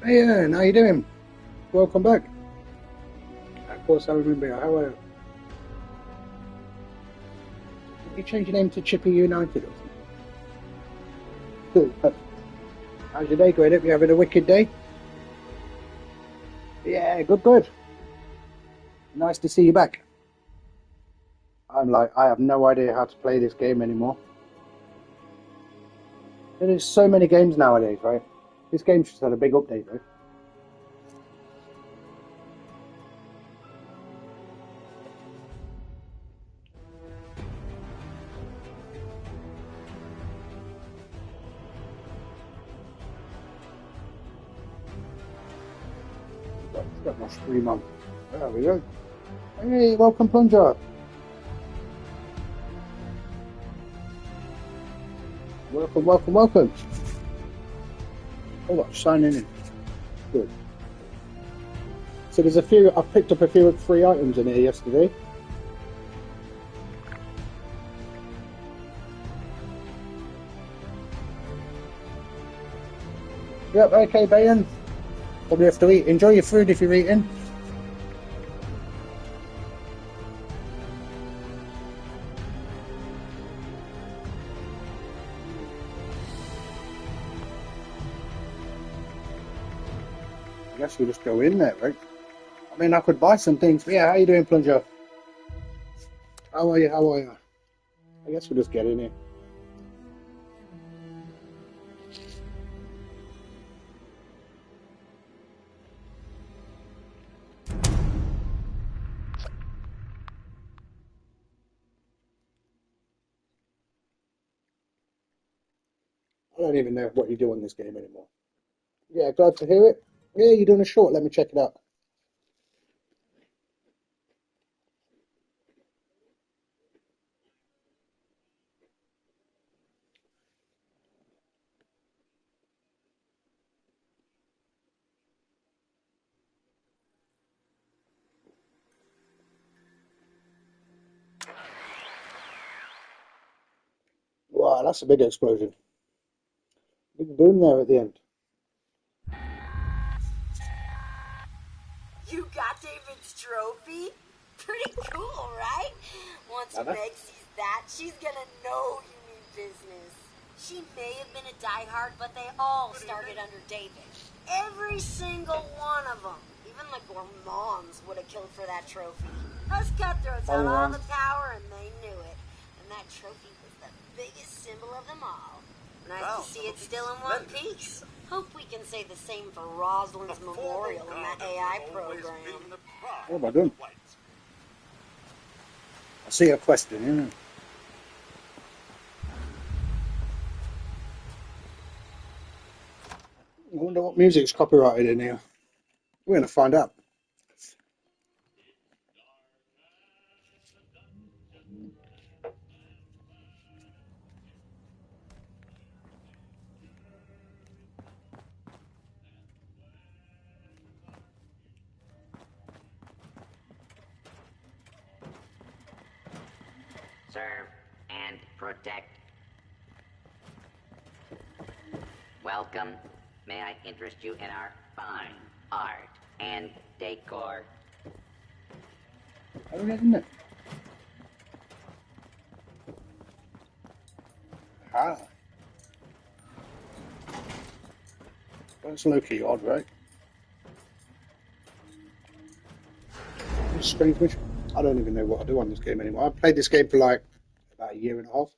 Hey, Ian, how you doing? Welcome back. Of course, I remember you. How are you? Did you change your name to Chippy United or something? How's your day going? Hope you're having a wicked day. Yeah, good, good. Nice to see you back. I have no idea how to play this game anymore. There is so many games nowadays, right? This game's just had a big update, though. Got my stream on. There we go. Hey, welcome, Plunger. Welcome, welcome, welcome. Oh, what, signing in. Good. So there's a few, I picked up a few free items in here yesterday. Yep, okay, Bayan. Probably have to eat. Enjoy your food if you're eating. I guess we just go in there, right? I mean, I could buy some things. Yeah, how you doing, Plunger? How are you? How are you? I guess we'll just get in here. I don't even know what you do on this game anymore. Yeah, glad to hear it. Yeah, you're doing a short. Let me check it out. Wow, that's a big explosion. Big boom there at the end. You got David's trophy? Pretty cool, right? Once Nada. Meg sees that, she's gonna know you mean business. She may have been a diehard, but they all started under David. Every single one of them. Even the Gourmands would have killed for that trophy. Us cutthroats had all the power, and they knew it. And that trophy was the biggest symbol of them all. Nice to see it still in one piece. Hope we can say the same for Rosalind's memorial in that AI program. What am I doing? I see a question, yeah. I wonder what music's copyrighted in here. We're going to find out. Serve and protect. Welcome. May I interest you in our fine art and decor? I don't know. Ah. That's low-key odd, right? Strange mission. I don't even know what I do on this game anymore. I've played this game for like about a year and a half.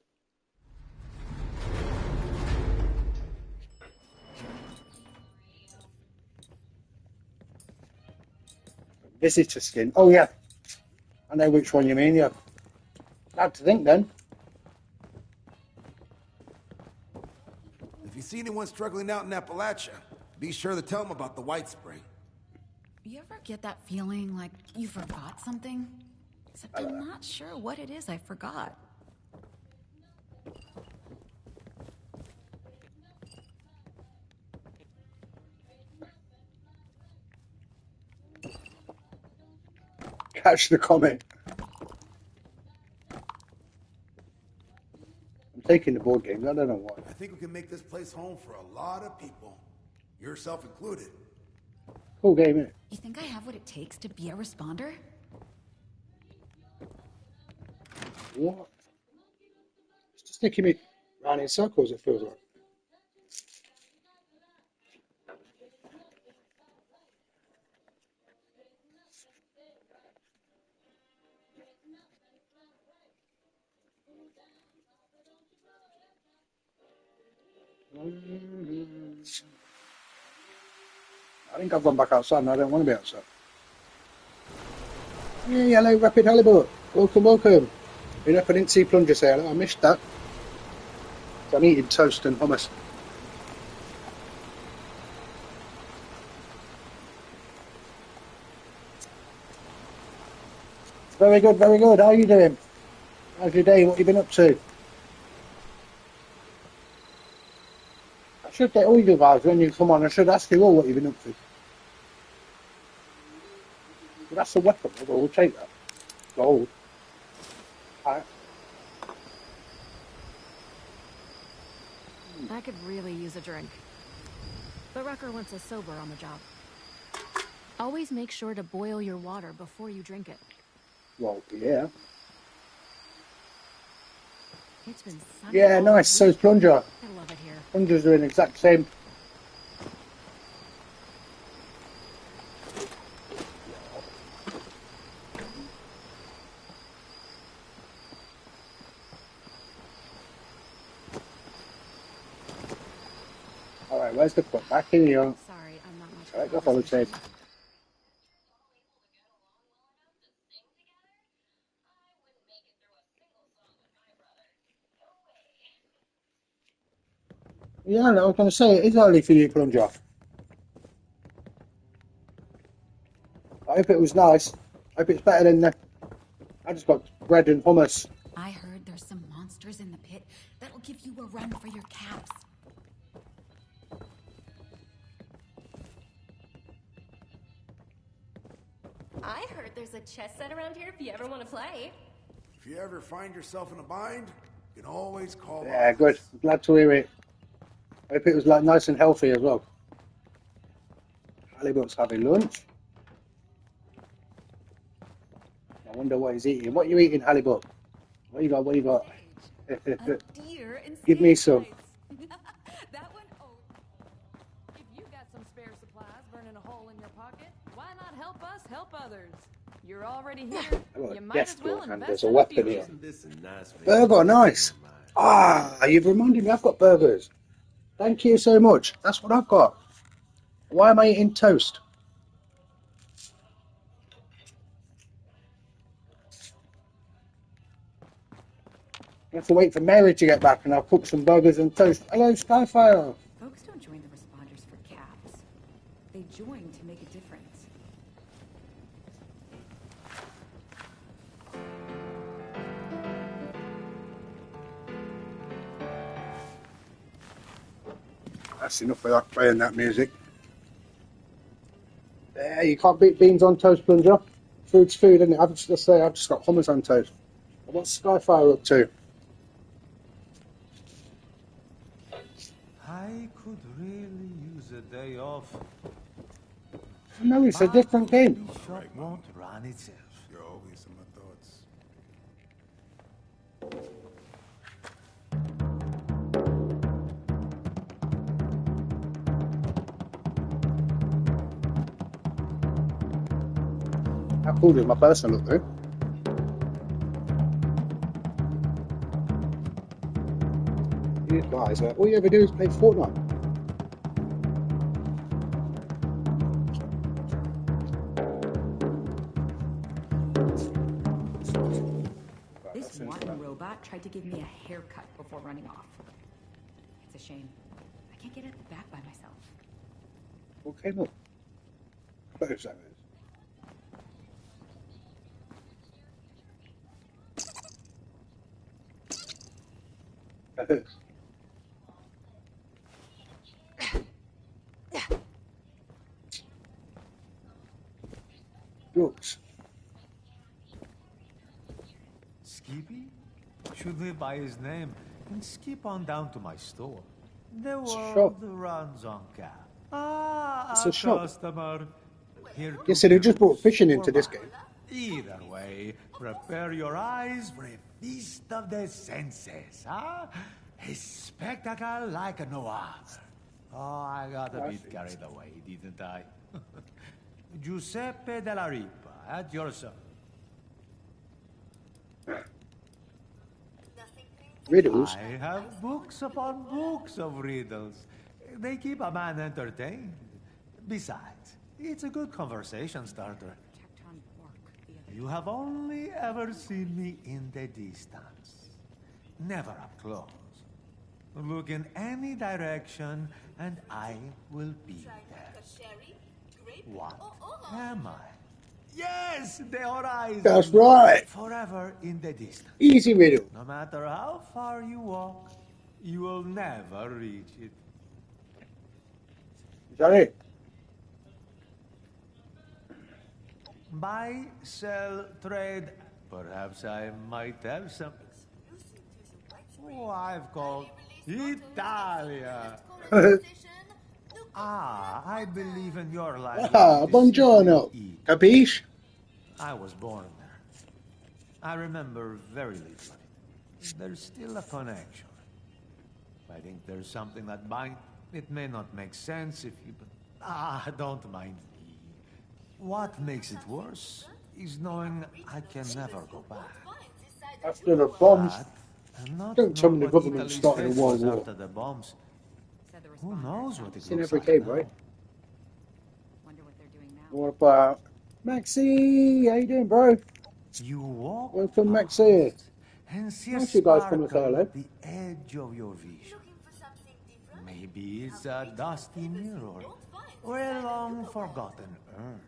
Visitor skin. Oh yeah, I know which one you mean. Yeah, glad to think then. If you see anyone struggling out in Appalachia, be sure to tell them about the white spray. You ever get that feeling like you forgot something? Except I'm not sure what it is I forgot. Catch the comment. I'm taking the board games. I don't know why. I think we can make this place home for a lot of people, yourself included. Cool game, innit? You think I have what it takes to be a responder? What? It's just taking me round in circles, it feels like. I think I've gone back outside and I don't want to be outside. Hey, hello, Rapid Halibut. Welcome, welcome. You know, if I didn't see Plunger say hello, I missed that. I'm eating toast and hummus. Very good, very good. How are you doing? How's your day? What have you been up to? I should get all you guys when you come on. I should ask you all what you've been up to. But that's a weapon. We'll take that. Gold. Alright. I could really use a drink. But Rucker wants us sober on the job. Always make sure to boil your water before you drink it. Well, yeah. It's been sunny. Yeah, nice. So's Plunger. I love it here. Plunger's doing the exact same. Alright, where's the foot? Back in here. Sorry, I'm not much. Alright, go follow Chase. Yeah, I was going to say, it is early for you, Plunger. I hope it was nice. I hope it's better than the... I just got bread and hummus. I heard there's some monsters in the pit that'll give you a run for your caps. I heard there's a chess set around here if you ever want to play. If you ever find yourself in a bind, you can always call Yeah, us. good. Glad to hear it. I hope it was like nice and healthy as well. Halibut's having lunch. I wonder what he's eating. What are you eating, Halibut? What you got? What you got? Deer and Give me some. That one, oh. If you got some spare supplies burning a hole in your pocket, why not help us help others? You're already here. I got a You might desk as well door and invest there's a in the weapon future. here. Isn't this a nice Burger, nice. Ah, you've reminded me I've got burgers. Thank you so much. That's what I've got. Why am I eating toast? I have to wait for Mary to get back and I'll cook some burgers and toast. Hello, Skyfire. Folks don't join the responders for caps. They join to make a difference. That's enough of that playing that music. Yeah, you can't beat beans on toast, Plunger. Food's food, isn't it? I've just got hummus on toast. What's Skyfire up to? I could really use a day off. No, it's a different game. The shop won't run itself. You're always in my thoughts. How cool does my person look, though? These guys, all you ever do is play Fortnite. This Martin robot tried to give me a haircut before running off. It's a shame. I can't get at the back by myself. Okay, look. Close that is. Looks. Skippy? Should live by his name and skip on down to my store. The It's a world shop. runs on cap. Ah, It's a a shop. customer. here You to said they just brought Perus fishing or into this mine. game. Either way, prepare your eyes for a feast of the senses, huh? A spectacle like no other. Oh, I got a bit carried away, didn't I? Giuseppe della Ripa, at your service. Riddles? I have books upon books of riddles. They keep a man entertained. Besides, it's a good conversation starter. Tecton Bork. You have only ever seen me in the distance. Never up close. Look in any direction, and I will be there. What am I? Yes, the horizon. That's right. Forever in the distance. Easy riddle. No matter how far you walk, you will never reach it. Is that it? Buy, sell, trade. Perhaps I might have some. Oh, I've called Italia. I believe in your language. Buongiorno. Capisce? I was born there. I remember very little of it. There's still a connection. I think there's something that binds. It may not make sense if you... don't mind me. What makes it worse is knowing I can never go back. After the bombs. Not Don't tell me the what government Italy's started a fate world was war. after the bombs. Said the Who responders knows found what it It's in looks every like cave, now. right? Wonder what they're doing now. What about Maxi? How you doing, bro? You walk Welcome, Maxi. past and see a Nice you guys come and say sparkle hello. at the edge of your vision. Maybe it's a dusty mirror or a long-forgotten urn.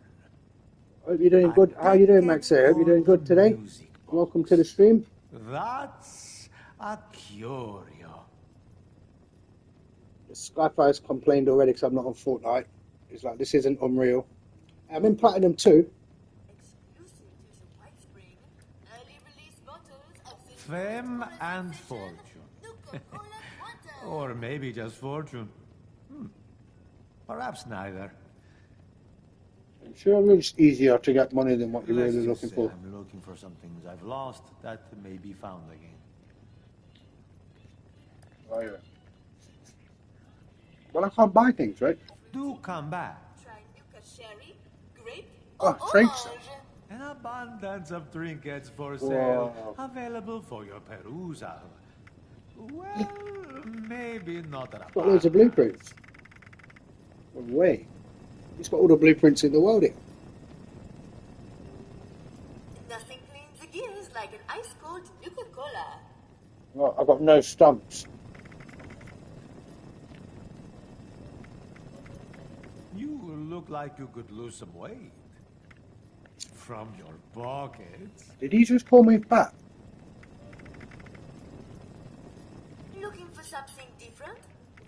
Hope you're doing good. How you doing, Maxi? Hope you're doing good today. Music Welcome to the stream. That's a curio. Skyfire's complained already because I'm not on Fortnite. He's like, this isn't Unreal. I'm in Platinum 2. Fame and fortune. Or maybe just fortune. Perhaps neither. I'm sure it's easier to get money than what you're Let's really just looking say for. I'm looking for some things I've lost that may be found again. Oh, yeah. Well, I can't buy things, right? Do come back. Oh, thanks. An abundance of trinkets for sale, Wow. available for your perusal. Well, maybe not an Got loads of abundance. blueprints. No way. He's got all the blueprints in the world here. Nothing cleans the gears like an ice cold Nuka-Cola. Right, I've got no stumps. You look like you could lose some weight. From your pockets. Did he just call me fat? Looking for something different?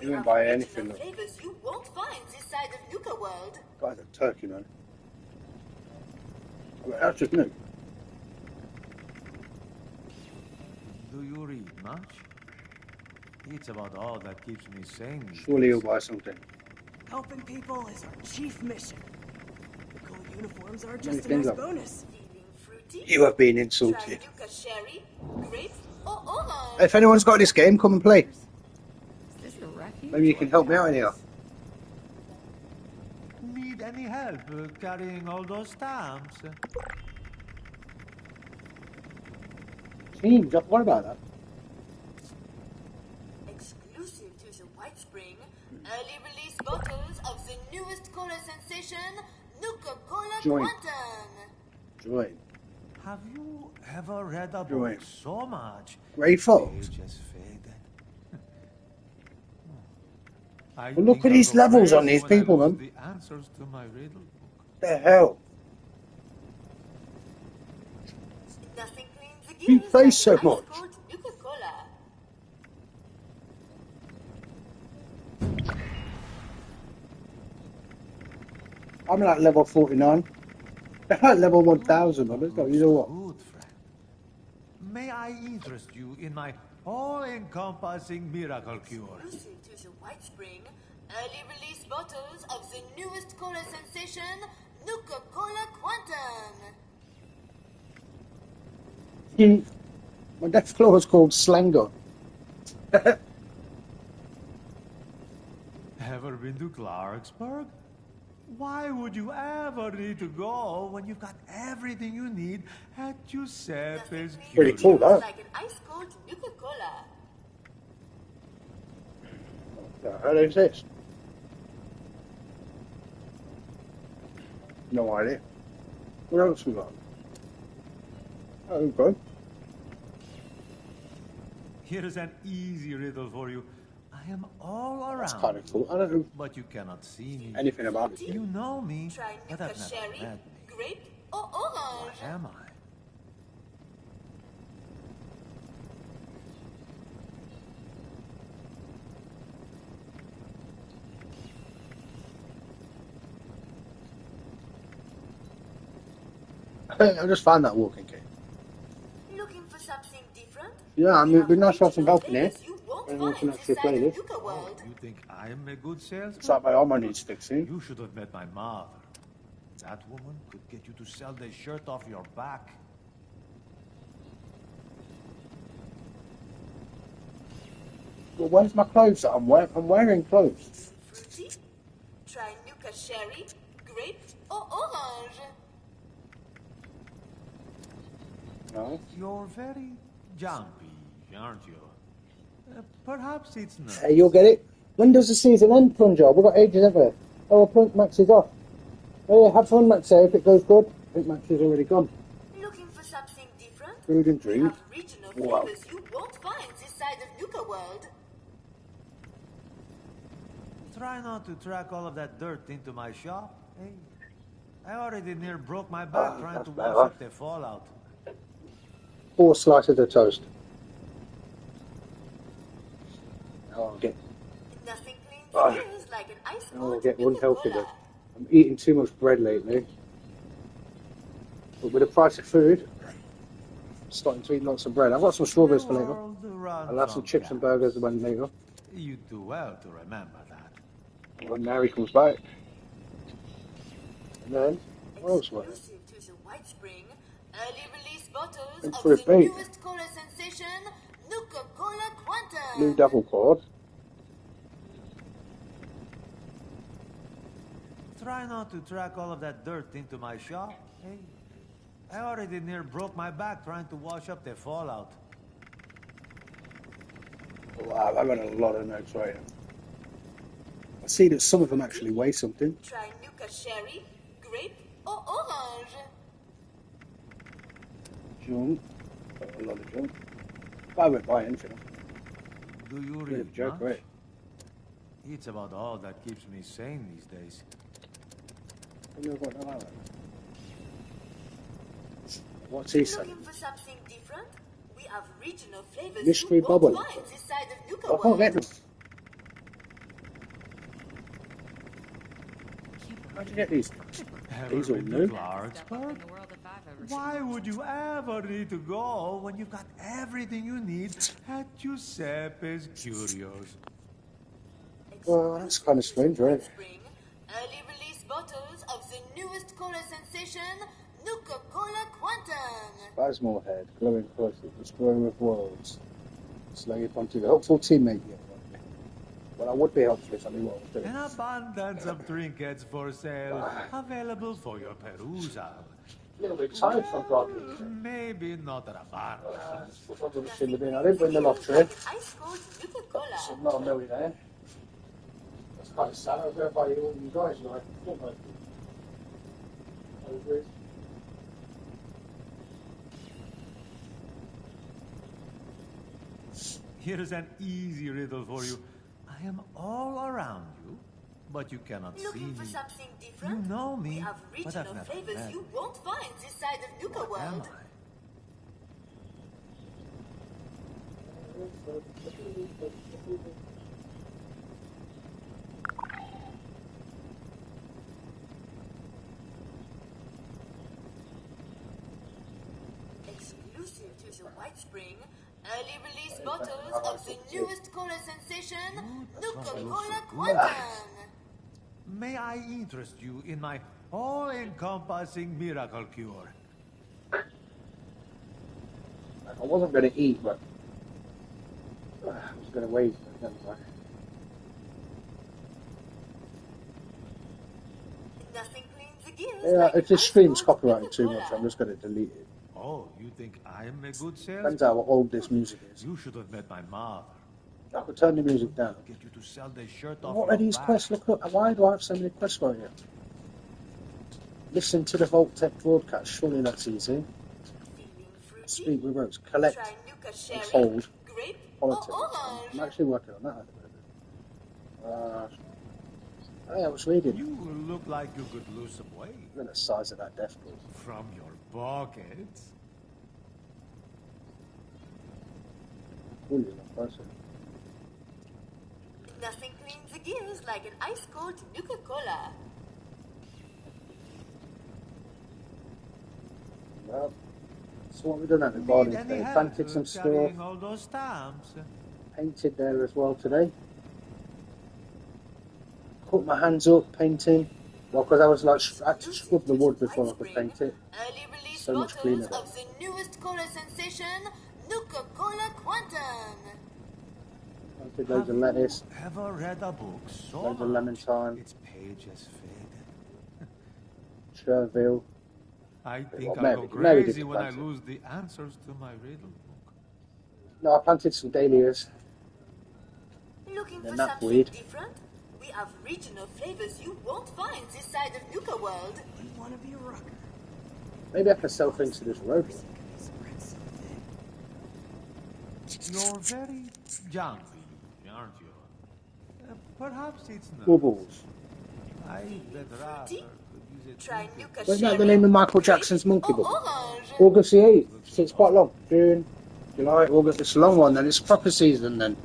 You didn't buy anything, Original look. flavors you won't find this side of Nuka World. Guy's a turkey, man. I mean, that's just new. Do you read much? It's about all that keeps me sane. these Surely days. he'll buy something. Helping people is our chief mission. The cool uniforms are Many just a things nice up. bonus. Feeling fruity? You have been Try insulted. Nuka Sherry, grape, or orange. If anyone's got this game, come and play. Is this a refuge? Maybe you can help me out in here. Need any help carrying all those stamps? Teams, I forgot about that. Exclusive to the White Spring, early release bottles of the newest cola sensation, Nuka-Cola Join. Quantum. Join. Have you ever read a Join. book so much? Great Falls. Pages faded. I Well, look think at I'll these go levels on crazy these when I people, lose man. The answers to my riddle book. The hell? Nothing cleans the He gears plays like so an much. ice-cold Nuka-Cola. I'm like level 49. They're like level 1000, man. Let's go. You know what? Good friend. May I interest you in my all-encompassing miracle cure? Exclusive to the White Spring, early release bottles of the newest cola sensation, Nuka-Cola Quantum. My death claw is called Slanger. Ever been to Clarksburg? Why would you ever need to go when you've got everything you need at Giuseppe's Pretty cool, Curios? that. Like an ice-cold Nuka-Cola. How does this? No idea. What else we got? Oh, okay. Here's an easy riddle for you. I am all around. That's kind of cool. I don't know But you cannot see me. anything about it. You know me, Try but Nuka I've never Cherry, met me. Grape, or Orange. What am I? I just found that walking key. Looking for something different? Yeah, I mean, it'd be nice to have some help in here. You won't Anyone can find actually this play side this. of Nuka World. You think I'm a good salesman? It's like my armor needs fixing. You should have met my mother. That woman could get you to sell the shirt off your back. Well, where's my clothes that I'm wearing? I'm wearing clothes. Fruity? Try Nuka Cherry, Grape, or Orange. No. You're very jumpy, aren't you? Perhaps it's not. Hey, you'll get it. When does the season end, Plunger? We've got ages ever. Oh, Max is off. Oh, yeah, have fun, Max. If it goes good. I think Max is already gone. Looking for something different? Food and We drink. have regional Wow. flavors you won't find this side of Nuka World. Try not to track all of that dirt into my shop. Hey, I already near broke my back trying that's to better. wash up the fallout. 4 slices of toast. I'll get, Nothing cleans Ah. ears like an ice I'll cold get unhealthy Nuka-Cola. then. I'm eating too much bread lately. But with the price of food, I'm starting to eat lots of bread. I've got some strawberries for later. World runs I'll have some on chips and gas. burgers when later. You do well to remember that. When Mary comes back. And then, what else was it? Exclusive to the White Spring, early release bottles And of for a the bait. newest cola sensation, Nuka-Cola Quantum. Blue double cord. Try not to track all of that dirt into my shop. Hey, I already near broke my back trying to wash up the fallout. Wow, I've got a lot of notes right now. I see that some of them actually weigh something. Try Nuka Cherry, Grape, or Orange. Junk. Got a lot of junk. I won't buy anything. Do you Bit read of a joke, much? right? It's about all that keeps me sane these days. I never got that out. What's he saying? Looking for something different? We have regional flavors Mystery you won't bubble. find this side of Nuka I can't World. get them. How'd you get these? Ever These all been new. to Clarksburg? Why would you ever need to go when you've got everything you need at Giuseppe's Curios? Well, that's kind of strange, right? Spring, early release bottles of the newest cola sensation, Nuka-Cola Quantum. Basmore head, glowing closely, destroyer of worlds. Slaying upon to the helpful teammate. Yeah, right. Well, I would be helpful if I knew what I was doing. An abundance of trinkets for sale, available for your perusal. A little bit tired from God. Maybe not an abundance. I didn't win the lottery. Ice cold Nuka-Cola. So I'm not a millionaire. That's kind of sad. I was going to buy you all you guys, like, don't I? I agree. Here's an easy riddle for you. I am all around you, but you cannot see Looking for me. something different? You know me, We have but I've regional never flavors met you won't find this side of Nuka What am World. I? Exclusive to the White Spring, early release bottles of the newest cola sensation, Nuka-Cola Quantum. May I interest you in my All-encompassing miracle cure. I wasn't going to eat, but I was going to wait. Never mind. Nothing cleans the gears. Yeah, if this stream's copyrighted too much, I'm just going to delete it. Oh, you think I'm a good Depends salesman? how old this music is. You should have met my mother. I could turn the music down. Get you to sell the shirt off What your are these back. quests? Look, why do I have so many quests right here? Listen to the Vault-Tec broadcast. Surely that's easy. Speak with Rose. Collect and hold. Politics. I'm actually working on that at the moment. I was reading. You look like you could lose some weight. Look at the size of that death ball. From your pockets. Holy enough person. Nothing cleans the gears like an ice cold Nuka-Cola. Well, so what we done at the garden today? Planted some stuff. All those stamps. Painted there as well today. Put my hands up painting. Well, because I was like, I had to scrub the wood before I could paint it. Early release So much cleaner. bottles of the newest cola sensation, Nuka-Cola Quantum. Planted loads of lettuce, Ever read a book so loads of much lemon thyme, its pages faded? chervil. I think Well, I'll maybe- go maybe crazy did when I plant it. lose the answers to my riddle book. No, I planted some dahlias. Looking They're for not something weed. different? We have regional flavors you won't find this side of Nuka World. You want to be a rocker? Maybe I can sell things to this robot. You're very jungly, aren't you? Perhaps it's not. Bubbles. I bet rather could use it. Try Nuka Wasn't that the Sherry, name of Michael grape, Jackson's Monkey or Bubble? orange. August the 8th. So it's quite long. June, July, August. It's a long one then. It's proper season then.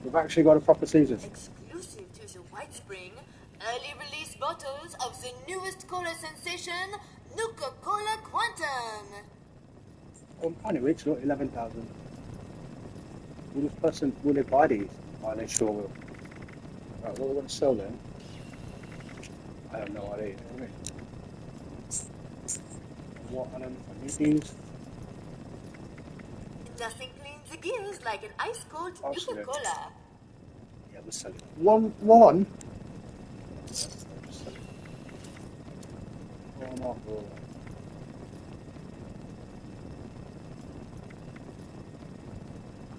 We've actually got a proper season. Exclusive to the White Spring, early release bottles of the newest cola sensation, Nuka-Cola Quantum. I'm kind of rich, look, 11,000. Will they buy these? Oh, they sure will. Right, what are we going to sell then? I have no idea. What, I don't know if I need these. Nothing cleans the gears like an ice cold I'll sell it. Nuka-Cola. Yeah, we'll sell it. One.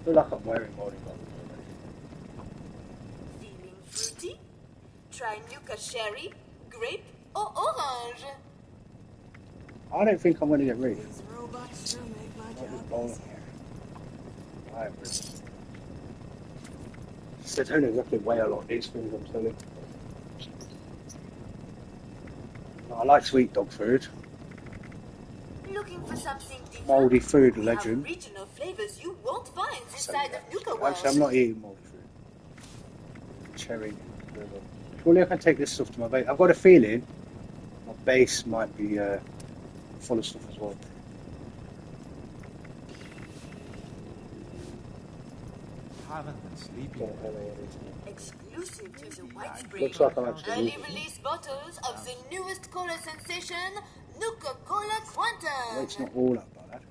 I feel like I'm wearing body goggles already. Feeling fruity? Try Nuka Sherry, grape, or orange. I don't think I'm going to get rid. These robots sure make my I'll job just bowl easy. it. I agree. They don't exactly weigh a lot, these things, I'm telling you. I like sweet dog food. Looking for something different? Mouldy food We legend. have regional flavors you won't find this So, side of Nuka World. actually, I'm not eating mouldy food. Cherry. Surely I can take this stuff to my base. I've got a feeling my base might be full of stuff as well. Haven't been sleeping. Exclusive to the White Spring. Looks like I'm actually Early losing. release bottles of the newest cola sensation, Nuka-Cola Quantum. Well, it's not all that bad.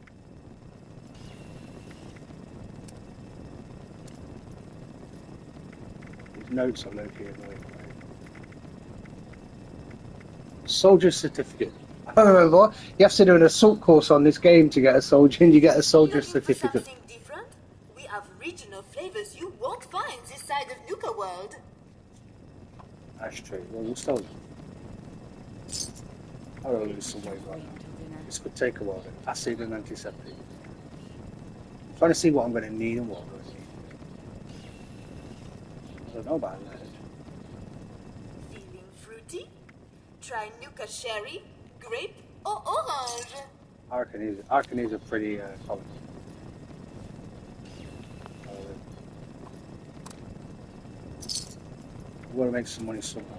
These notes are low-key annoying. Soldier certificate. I remember, you have to do an assault course on this game to get a soldier, and you get a soldier Looking for certificate. something different? We have regional flavors you won't find this side of Nuka World. Ashtray. Well, we'll sell them. I will lose some weight right now. This could take a while. Acid and antiseptic. I'm trying to see what I'm going to need and what I'm going to need. I don't know about that. Feeling fruity? Try Nuka Sherry, grape, or orange. Arcanese are pretty common. I want to make some money somehow.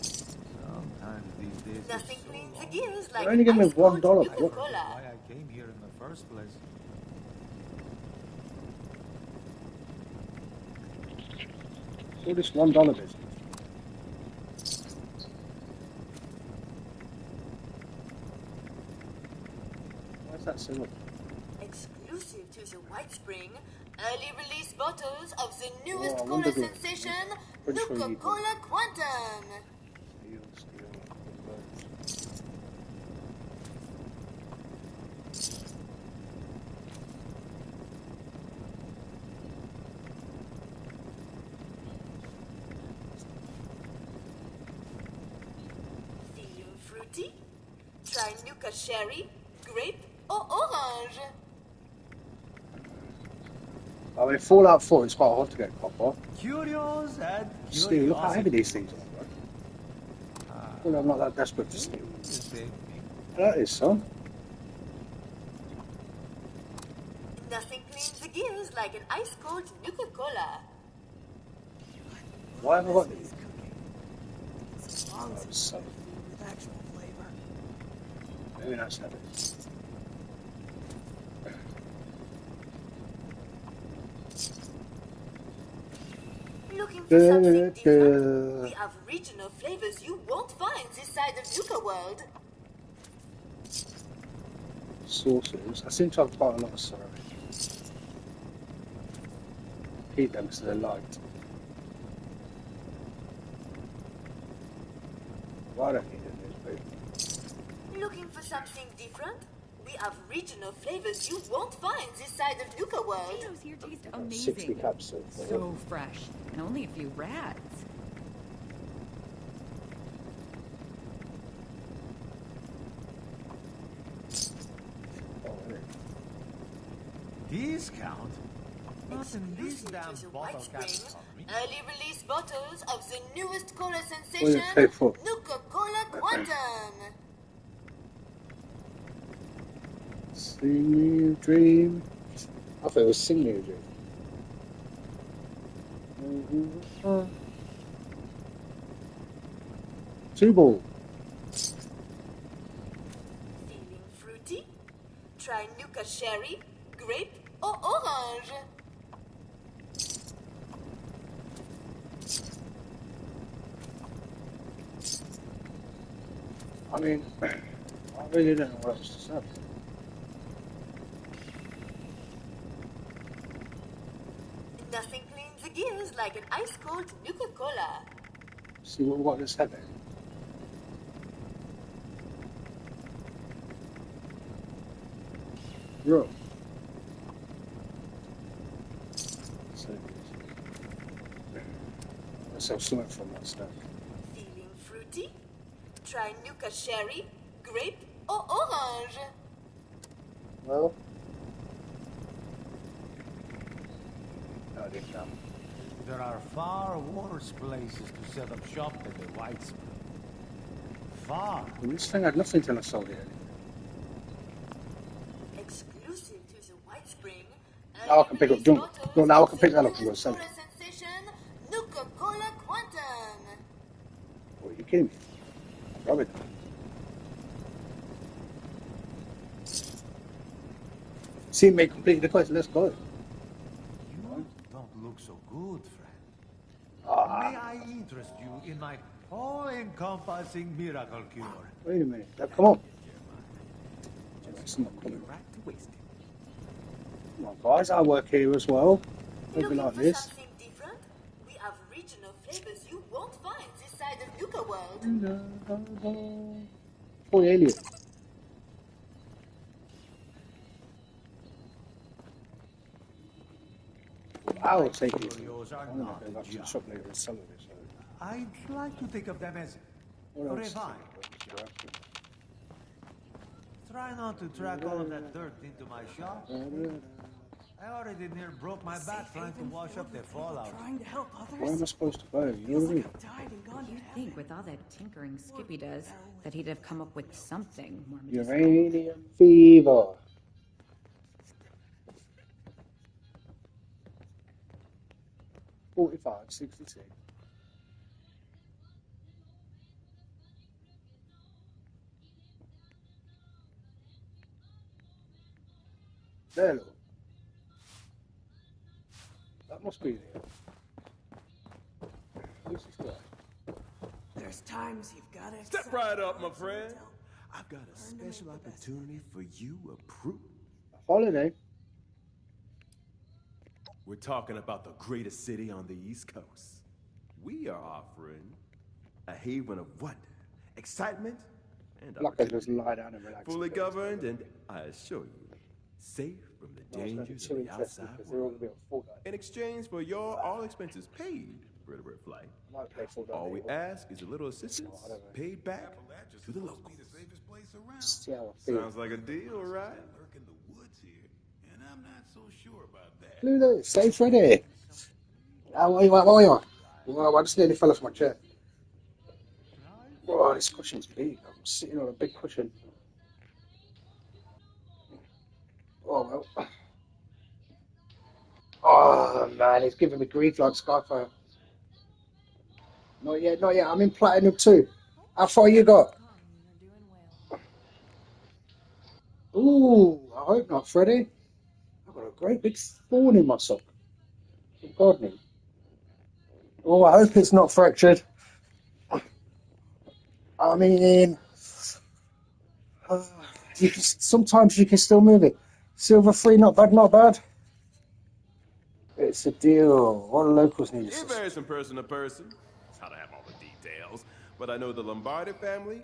Sometimes these days Nothing it's so cleans the long. gears like They're only giving me ice cold $1. Nuka-Cola. Why I came here in the first place. All this $1 business. Why is that so much? Exclusive to the White Spring, early release bottles of the newest Oh, cola Wonder Girl. sensation, Pretty sure you Nuka-Cola Quantum. Steel. Feeling fruity? Try Nuka Cherry, Grape, or Orange. I mean, Fallout 4 is quite hard to get copper. Curios and Steel, look how heavy curiosity. these things are, bro. Well, I'm not that desperate for steel. The same thing. That is, son. Nothing cleans the gears like an ice-cold Nuka-Cola. Why have I got these? As long as it's So, with actual flavor. maybe that's heavy. Looking for something different? We have regional flavors you won't find this side of Nuka World. Sauces. I seem to have quite a lot of celery. Keep them because they're light. Well, I don't need it, baby. Looking for something different? We have regional flavors you won't find this side of Nuka World. Potatoes here taste 60 amazing. capsules. So fresh, and only a few rats. Oh, really? Discount? Not in this Exclusive damn to the bottle White cap Spring, economy. early release bottles of the newest cola What sensation, did it pay for? Nuka-Cola Quantum. Sing me a dream. I thought it was Sing Me a Dream. Two ball. Feeling fruity? Try Nuka Cherry, Grape, or Orange. I mean, I really don't know what else to say. Nothing cleans the gears like an ice-cold Nuka-Cola. See what we've got this heavy. Bro. Let's have something from that stack. Feeling fruity? Try Nuka Cherry, Grape, or Orange. Well. No, I didn't know. There are far worse places to set up shop than the White Spring. Far. Well, this thing had nothing till I sold it. Exclusive to the White Spring. Now I can pick up junk. No, now I can pick that up and go sell it. Sensation, Nuka-Cola Quantum. What, are you kidding me? Rob it. See me complete the quest. Let's go. You don't look so good, friend. Ah, May I interest you in my all-encompassing miracle cure? wait a minute. Now, come on. It's not coming. Right to waste it. Come on, guys. I work here as well. Maybe Looking like for this. something different? We have regional flavors you won't find this side of Nuka World. Boy, Elliot. I'll take it. Oreos are I'm gonna not go back to the junk. shop later and sell it. So. I'd like to think of them as What else? refined. Try not to track all of that dirt into my shop. I already near broke my back trying to wash up the fallout. Trying to help Where am others. I supposed to go? You know Feels what I mean? like I've died and gone to You'd heaven. think with all that tinkering Skippy does, that he'd have come up with something more medicinal. Uranium fever. $45, $66. There, look. That must be there. There's times you've got to Step right up, my friend. I've got a special opportunity for you, a proof. Holiday. We're talking about the greatest city on the East Coast. We are offering a haven of wonder, excitement, and Like I just lie down and relax. fully governed, and I assure you, safe from the dangers of the outside world. In exchange for your all expenses paid vertebrate flight, all we ask is a little assistance paid back to the locals. See how I feel. Sounds like a deal, right? Lulu, stay Freddy. What are you? Well, I just nearly fell off my chair. Oh, this cushion's big. I'm sitting on a big cushion. Oh, well. Oh, man, he's giving me grief like Skyfire. Not yet, not yet. I'm in Platinum 2. How far you got? Ooh, I hope not, Freddy. I've got a great big thorn in my sock. For gardening. Oh, I hope it's not fractured. I mean, sometimes you can still move it. Silver free, not bad, not bad. It's a deal. What do locals need? It varies from person to person. I don't have all the details, but I know the Lombardi family.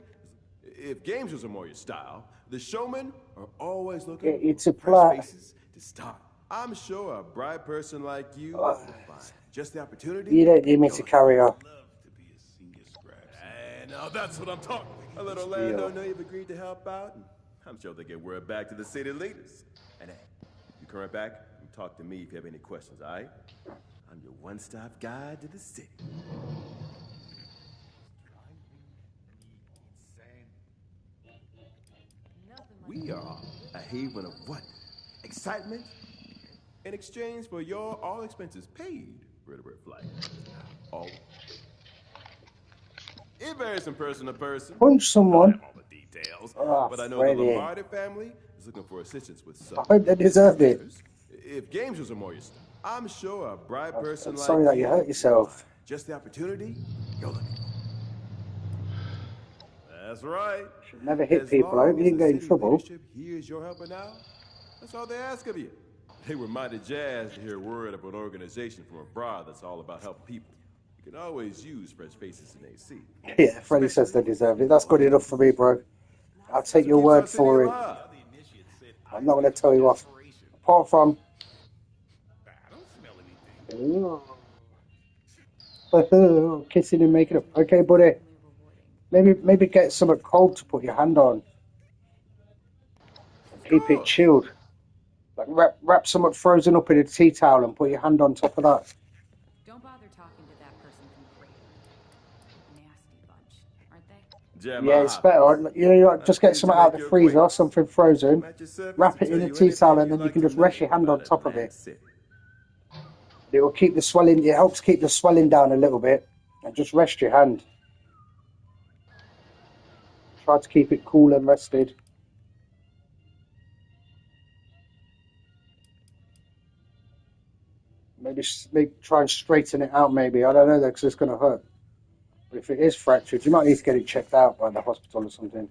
If games was more your style, the showmen are always looking for fresh faces to start. I'm sure a bright person like you will find just the opportunity. You don't need me to carry on. And now that's what I'm talking about. A little landowner you've agreed to help out, and I'm sure they'll get word back to the city leaders. And hey, you come right back and talk to me if you have any questions, all right? I'm your one-stop guide to the city. We are a haven of wonder, excitement, in exchange for your all expenses paid vertebrate flight. All. It varies from person to person. Punch someone. All the details, Oh, but I know Freddy. the Lombardi family is looking for assistance with some. I hope they deserved it. If games was a more your style, I'm sure a bright person I'm like sorry that you hurt yourself. just the opportunity you're looking for. That's right. Should never hit As people. I long hope you as didn't the get in city trouble. leadership hears you're helping out, that's all they ask of you. They were mighty jazzed to hear word of an organization from abroad that's all about helping people. You can always use fresh faces in AC. Yeah, Freddy says they deserve it. That's good enough for me, bro. I'll take your word for it. I'm not going to tell you off. Apart from... kissing and making up. Okay, buddy. Maybe get something cold to put your hand on. Keep it chilled. Like wrap something frozen up in a tea towel and put your hand on top of that. Don't bother talking to that person from Crater. Nasty bunch, aren't they? Yeah, it's better. You know, just get something out of the freezer, something frozen, wrap it in a tea towel, and then you can just rest your hand on top of it. It will keep the swelling. It helps keep the swelling down a little bit, and just rest your hand. Try to keep it cool and rested. Maybe try and straighten it out. Maybe I don't know because it's going to hurt. But if it is fractured, you might need to get it checked out by the hospital or something.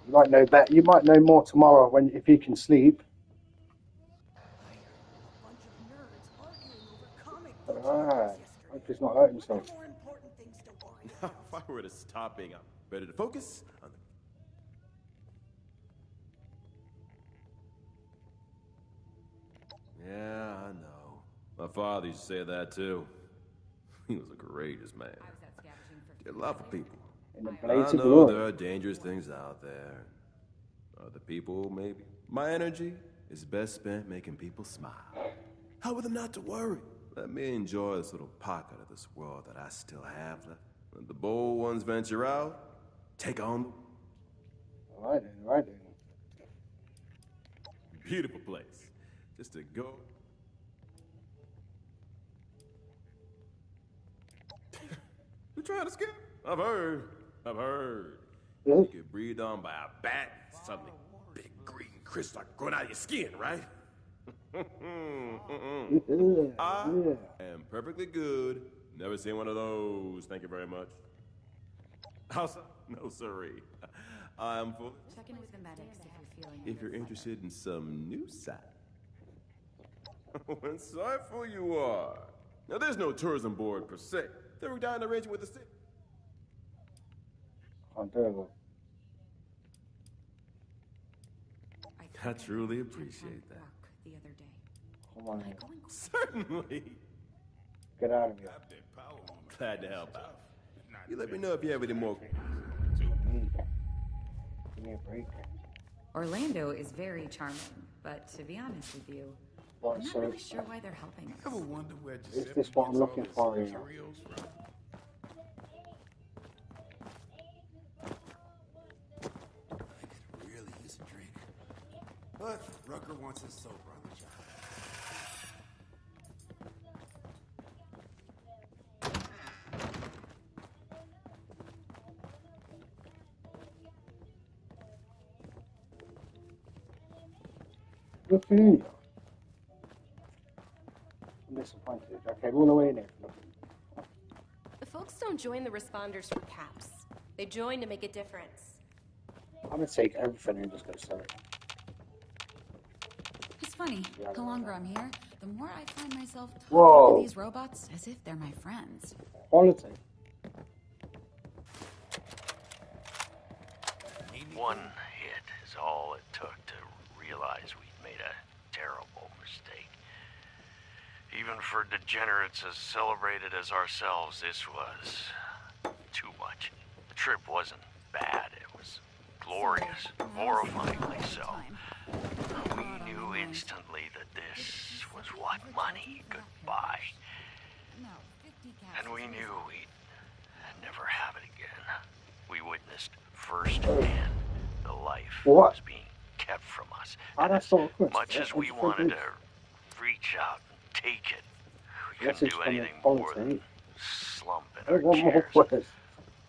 You might know better. You might know more tomorrow if you can sleep. Alright. Hope he's not hurt himself. If I were to stop being up, better to focus on the... Yeah, I know. My father used to say that too. He was a courageous man. Did a lot for people. I know there are dangerous things out there. Other people, maybe. My energy is best spent making people smile. Help them not to worry. Let me enjoy this little pocket of this world that I still have left. When the bold ones venture out, take on. All right then. Beautiful place. Just to go. You trying to skip? I've heard. You get breathed on by a bat, suddenly big green crystals start growing out of your skin, right? I am perfectly good Never seen one of those. Thank you very much. Also, no siree. I'm full. Check in with the medics if you're feeling. If you're interested in some new sight. What insightful you are. Now, there's no tourism board per se. They were down arranging with the city. I truly appreciate that. The other day. Come on. Certainly. Get out of here. Glad to help out. You let me know if you have any more. Give me a break. Orlando is very charming, but to be honest with you, I'm not really sure why they're helping us. Ever wonder where Is this what I'm looking for here? Really use a drink. But Rucker wants his sober on the job. Good for you. I'm disappointed. Okay, all the way in there. The folks don't join the responders for caps. They join to make a difference. I'm gonna take everything and just go sell it. It's funny. The longer I'm here, the more I find myself Whoa. talking to these robots as if they're my friends. Quality. One hit is all it took to realize we'd made a terrible mistake. Even for degenerates as celebrated as ourselves, this was too much. The trip wasn't bad, it was glorious, horrifyingly so. We knew instantly that this was what money could buy. And we knew we'd never have it again. We witnessed firsthand the life was being kept from us. Much as we wanted to reach out and take it, we couldn't do anything more than slump in our chairs.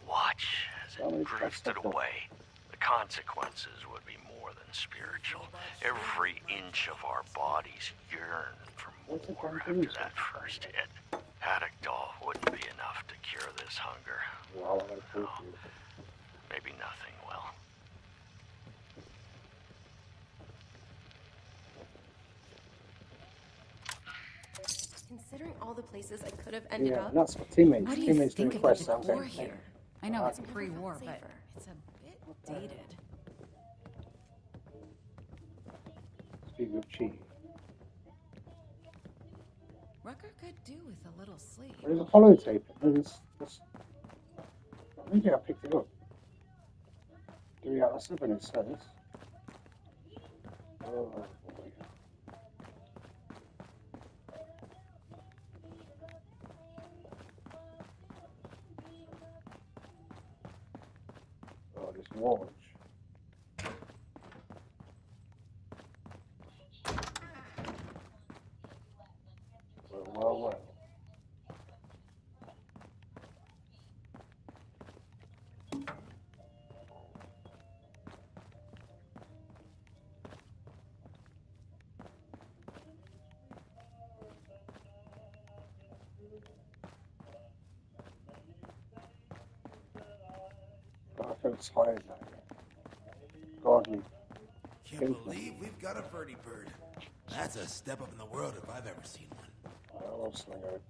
Watch as it drifted away. The consequences would be more than spiritual. Every inch of our bodies yearned for more after that first hit. Haddock wouldn't be enough to cure this hunger. No, maybe nothing will. Considering all the places I could have ended up. That's what teammates. What do you think of the decor here? I know it's pre-war, but it's a bit dated. Speak of cheese. Rucker could do with a little sleep. There's a holotape. Maybe I picked it up. 3 out of 7 it says. Oh boy. Oh, this watch. Well. I feel tired now. Godly. Can't believe we've got a birdie bird. That's a step up in the world if I've ever seen one. I love Slinger.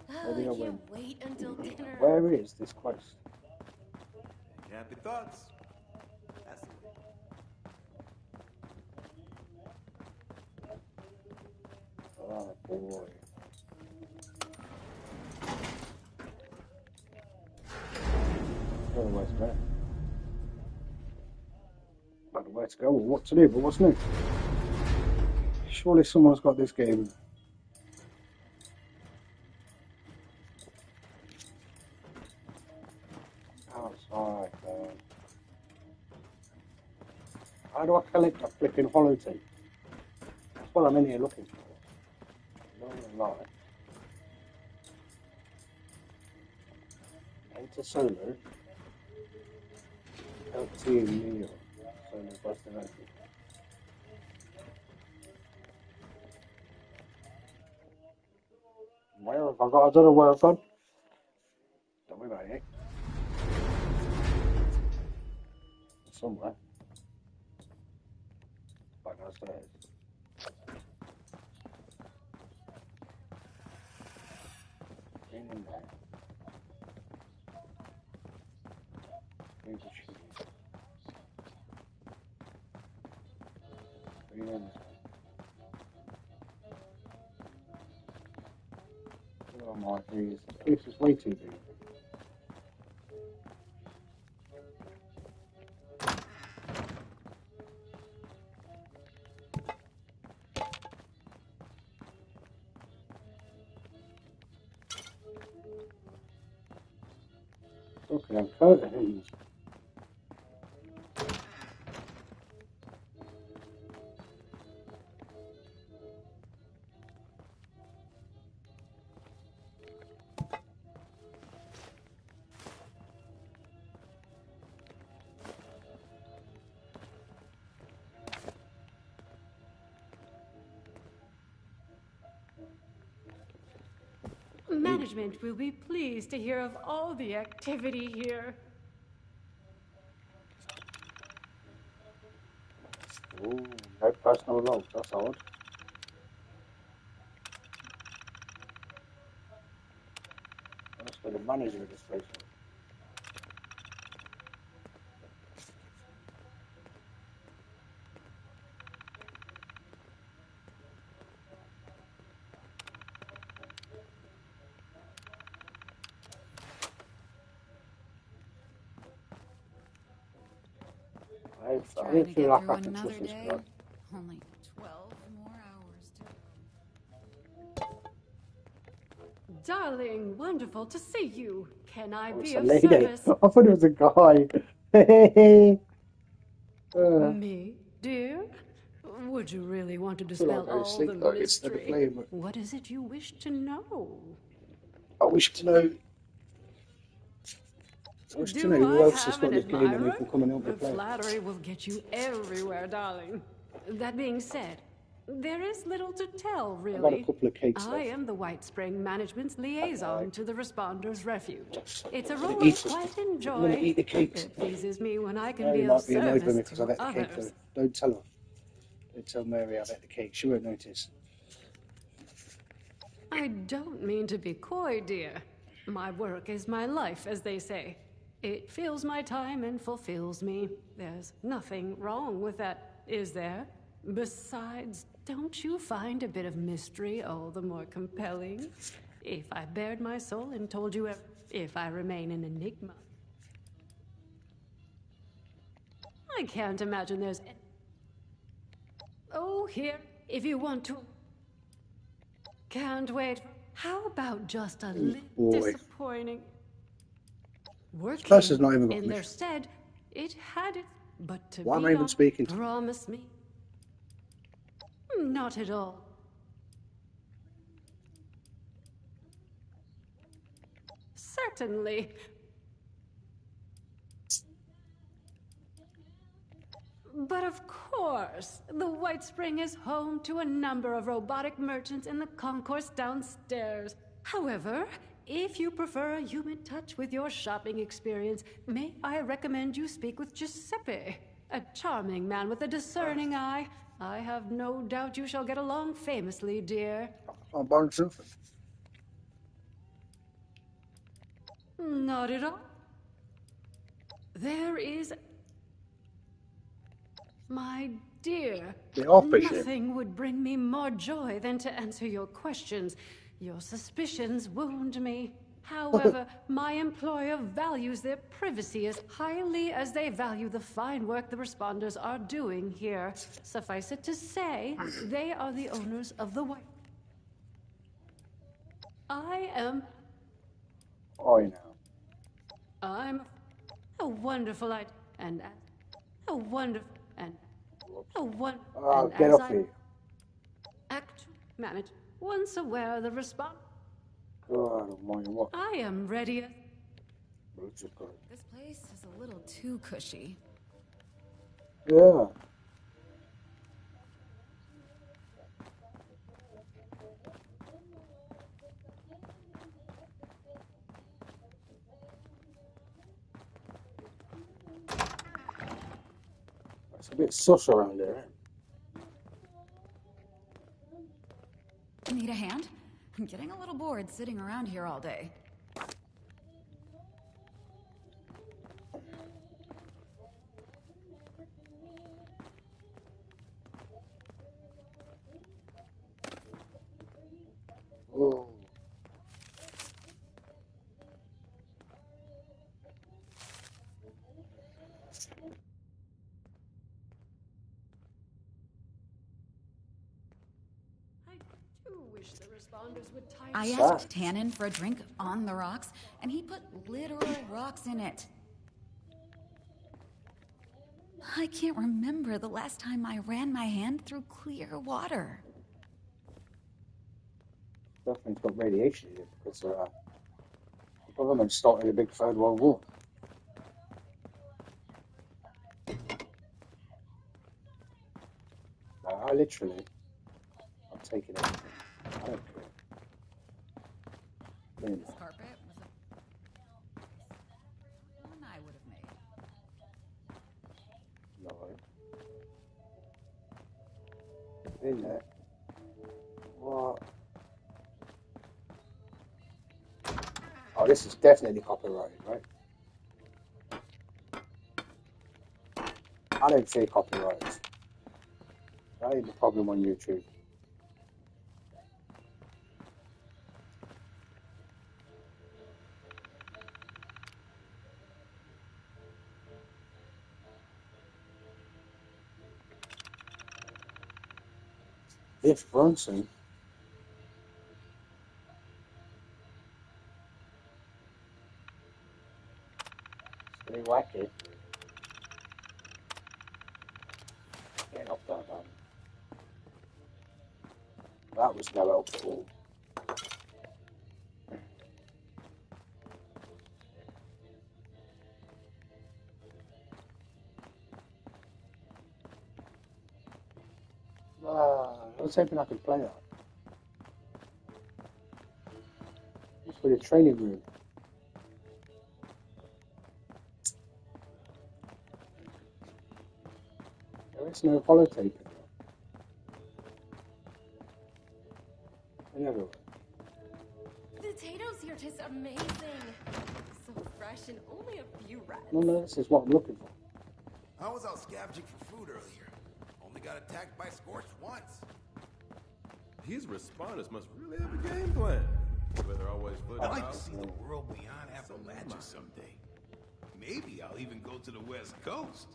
I can't wait until dinner. Where is this quest? Happy thoughts. That's Oh boy. Where's that? I don't know where to go or what to do, but what's next? Surely someone's got this game. Outside, man. How do I collect a flipping holotape? That's what I'm in here looking for. No lie. Enter solo. LT in New York. Solo busting open. Where have I got? I don't know where I've gone. somewhere. Back downstairs. In there. Here's the shoe. In there. Oh my days. This is way too big. Okay, I'm curtains. Management will be pleased to hear of all the activity here. Ooh, no personal logs, that's odd. That's for the manager of this place. I didn't feel like I could trust this guy. Only 12 more hours to go. Darling, wonderful to see you. Can I be It's a of lady. service? I thought it was a guy. Me, dear? Would you really want to dispel all the mystery? What is it you wish to know? I wish to know. I wish to know who else has got this game and who can come and help me play. Flattery will get you everywhere, darling. That being said, there is little to tell, really. I've got a couple of cakes I am the White Spring Management's liaison to the Responders' Refuge. It's a role I quite enjoy. I'm going to eat the cakes. It pleases me when I can Mary be might of be annoyed with me service because I've to ate the cake. others. Don't tell her. Don't tell Mary I've ate the cake. She won't notice. I don't mean to be coy, dear. My work is my life, as they say. It fills my time and fulfills me. There's nothing wrong with that, is there? Besides, don't you find a bit of mystery all the more compelling? If I bared my soul and told you if I remain an enigma. I can't imagine there's... Oh, here, if you want to... Can't wait. How about just a little disappointing... Working Plus, it's not even got in their stead, it had it, but to why be am I even speaking to promise me. Not at all. Certainly. But of course, the White Spring is home to a number of robotic merchants in the concourse downstairs. However, if you prefer a human touch with your shopping experience, may I recommend you speak with Giuseppe, a charming man with a discerning eye. I have no doubt you shall get along famously, dear. I'm buying something. Not at all. There is... My dear, nothing would bring me more joy than to answer your questions. Your suspicions wound me. However, my employer values their privacy as highly as they value the fine work the Responders are doing here. Suffice it to say, they are the owners of the White. I am... I know. I'm a wonderful idea, and a wonderful, and a wonderful... Oh, get off here. Act manage. Once aware of the response, God almighty, what? I am ready. This place is a little too cushy. Yeah. bit sus around here. Need a hand? I'm getting a little bored sitting around here all day. Oh. Wish the responders would tie I asked Tannen for a drink on the rocks, and he put literal rocks in it. I can't remember the last time I ran my hand through clear water. Nothing's got radiation in it because the government started a big Third World War. No, I'm taking it. I don't care. This carpet was one I would have made. No. In there. What? Oh, this is definitely copyrighted, right? I don't say copyrights. That ain't the problem on YouTube. Biff Bronson. It's very wacky. Get off that man. That was no help at all. I was hoping I could play that. It's for the training room. There is no holotape. Another one. The potatoes here taste amazing. So fresh and only a few rats. No, this is what I'm looking for. I was out scavenging for food earlier. Only got attacked by Scorch once. These responders must really have a game plan. Where they're always footing I'd like out. to see the world beyond Appalachia someday. Maybe I'll even go to the West Coast.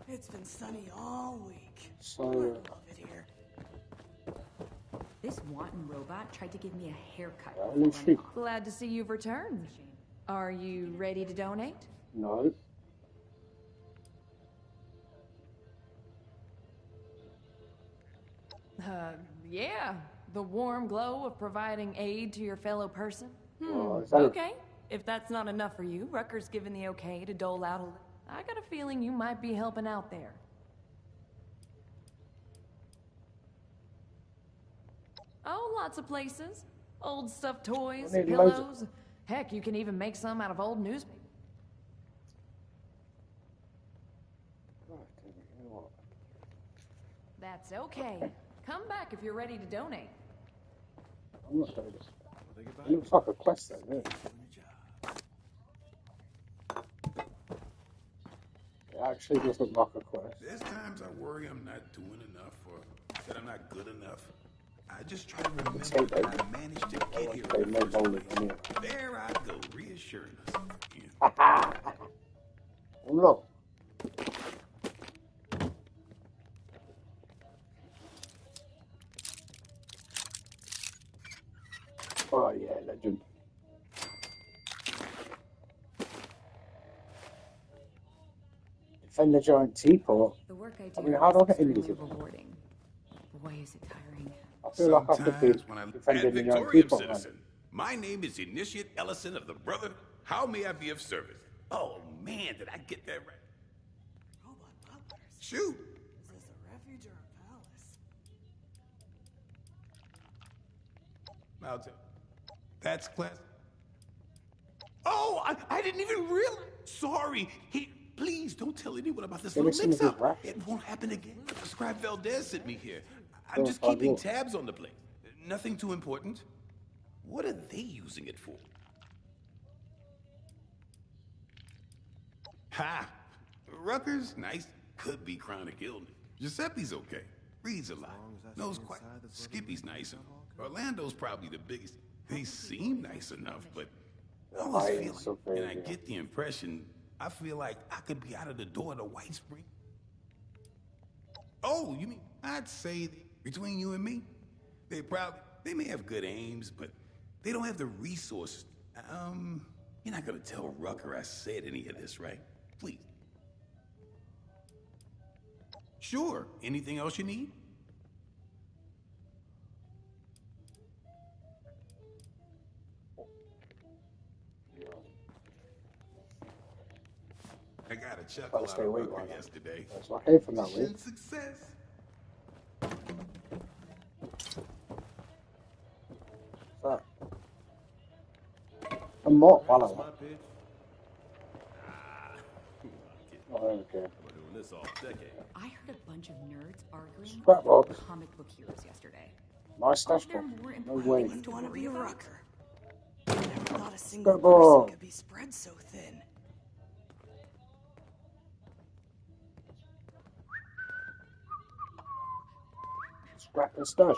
It's been sunny all week. So, I love it here. This wanton robot tried to give me a haircut. Glad to see you've returned. Are you ready to donate? No. Yeah. The warm glow of providing aid to your fellow person? Okay. If that's not enough for you, Rucker's given the okay to dole out a... I got a feeling you might be helping out there. Oh, lots of places. Old stuffed toys, pillows. Heck, you can even make some out of old newspapers. That's okay. Come back if you're ready to donate. I'm not doing this. It looks like a quest though, really. It actually does look like a quest. There's times I worry I'm not doing enough or that I'm not good enough. I just try to remember that I managed to get here. There I go, reassuring us. Oh no. Oh yeah, legend. Defend the giant teapot. The work I do I mean, how do I get into it? rewarding. Boy, is it tiring. I feel like I could be When I'm defending the giant Victorian teapot. citizen. My name is Initiate Ellison of the Brother. How may I be of service? Oh man, did I get that right? Robot butlers. Shoot. Is this a refuge or a palace? I'll tell. That's class. Oh, I didn't even realize. Sorry. please don't tell anyone about this little mix-up. It won't happen again. Scribe Valdez sent me here. I'm just keeping tabs on the place. Nothing too important. What are they using it for? Ha! Rutgers, nice. Could be chronic illness. Giuseppe's okay. Reads a lot. Knows quite. Skippy's nice. Orlando's probably the biggest. They seem nice enough, but I always feel like, and I get the impression, I feel like I could be out of the door to White Spring. Oh, you mean, I'd say between you and me, they may have good aims, but they don't have the resources. You're not gonna tell Rucker I said any of this, right? Please. Sure. Anything else you need? I got a chuckle out of Rucker yesterday. That's what I came from that way. Success. What's that? A mop, I like that. Oh, okay. I heard a bunch of nerds arguing Scrapbox. comic book heroes yesterday. Nice stash box. No way. Wouldn't want to be a Rucker. I never thought a single person could be spread so thin. Scrap and stash.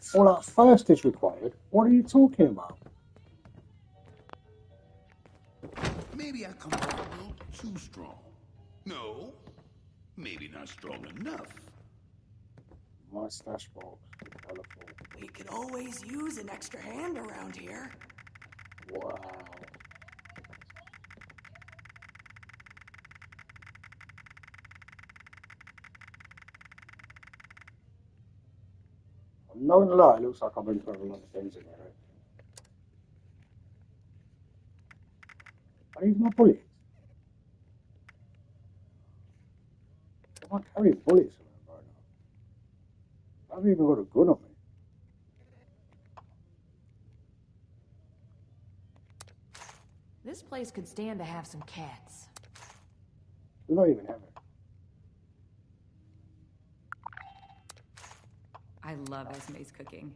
Fallout First is required. What are you talking about? Maybe I come off a little too strong. No, maybe not strong enough. My stash box. Wonderful. We could always use an extra hand around here. Wow. I'm not gonna lie, it looks like I've been putting a lot of things in here. I use my bullets. I can't carry bullets around right now. I haven't even got a gun on me. This place could stand to have some cats. We're not even having it. I love Esme's cooking.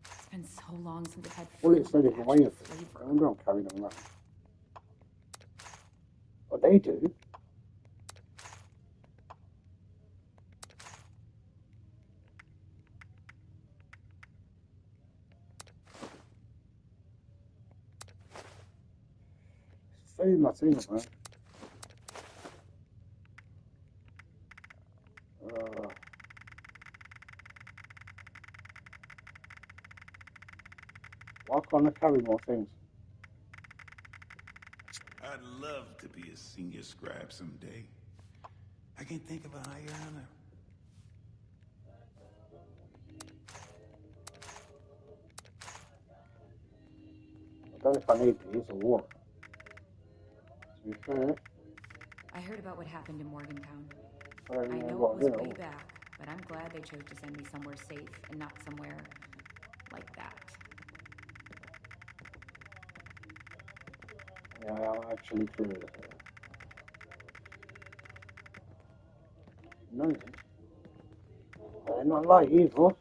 It's been so long since I've had Bullets food ready with for actual weighing. flavor. I don't carry them around. But they do. Save my thing, man. Why can't I carry more things? I'd love to be a senior scribe someday. I can't think of a higher honor. I don't know if I need these or what. To be fair. I heard about what happened in Morgantown. I I know it was way back, but I'm glad they chose to send me somewhere safe and not somewhere like that. Yeah, I'm actually curious. No, they're not like evil.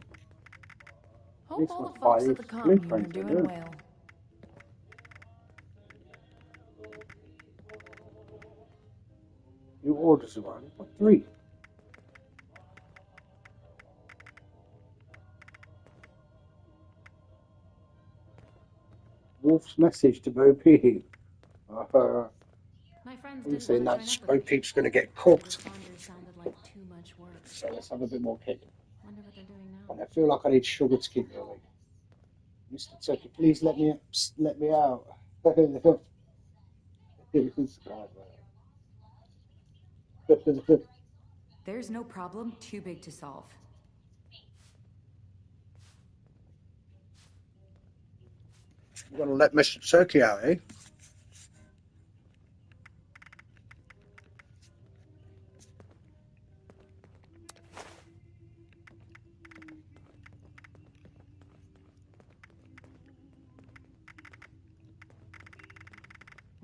Hope all the folks at the commune are doing well. You orders around. What, 3? Wolf's message to Bo Peep. My friends I'm didn't saying want that to join up Bo with me. Peep's going to get cooked. Sounded like too much work. So let's have a bit more kick. Wonder what they're doing now. And I feel like I need sugar to keep me awake. Mr. Turkey, please let me out. There's no problem too big to solve. You're going to let Mr. Turkey out, eh?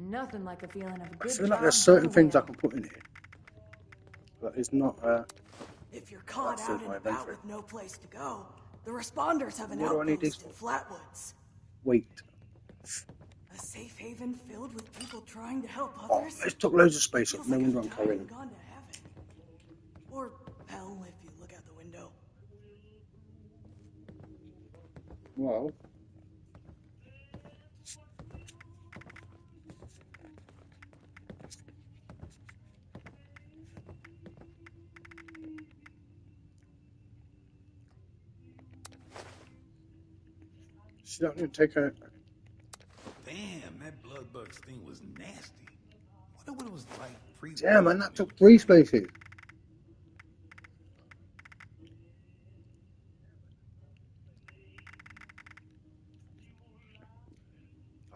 nothing like the feeling of a I good feel job like there's certain done things I well. can put in here. But it's not, If you're caught that's out my and about adventure. with no place to go, the responders have an What do I need outpost these in for? Flatwoods. Wait. A safe haven filled with people trying to help Oh, others. it took loads of space up. Feels No like wonder I've I'm died carrying and them. gone to heaven. Or hell, if you look out the window. Well. She don't need to take a... Damn, that blood bug sting was nasty. Wonder what it was like pre. Damn, man, that took 3 spaces.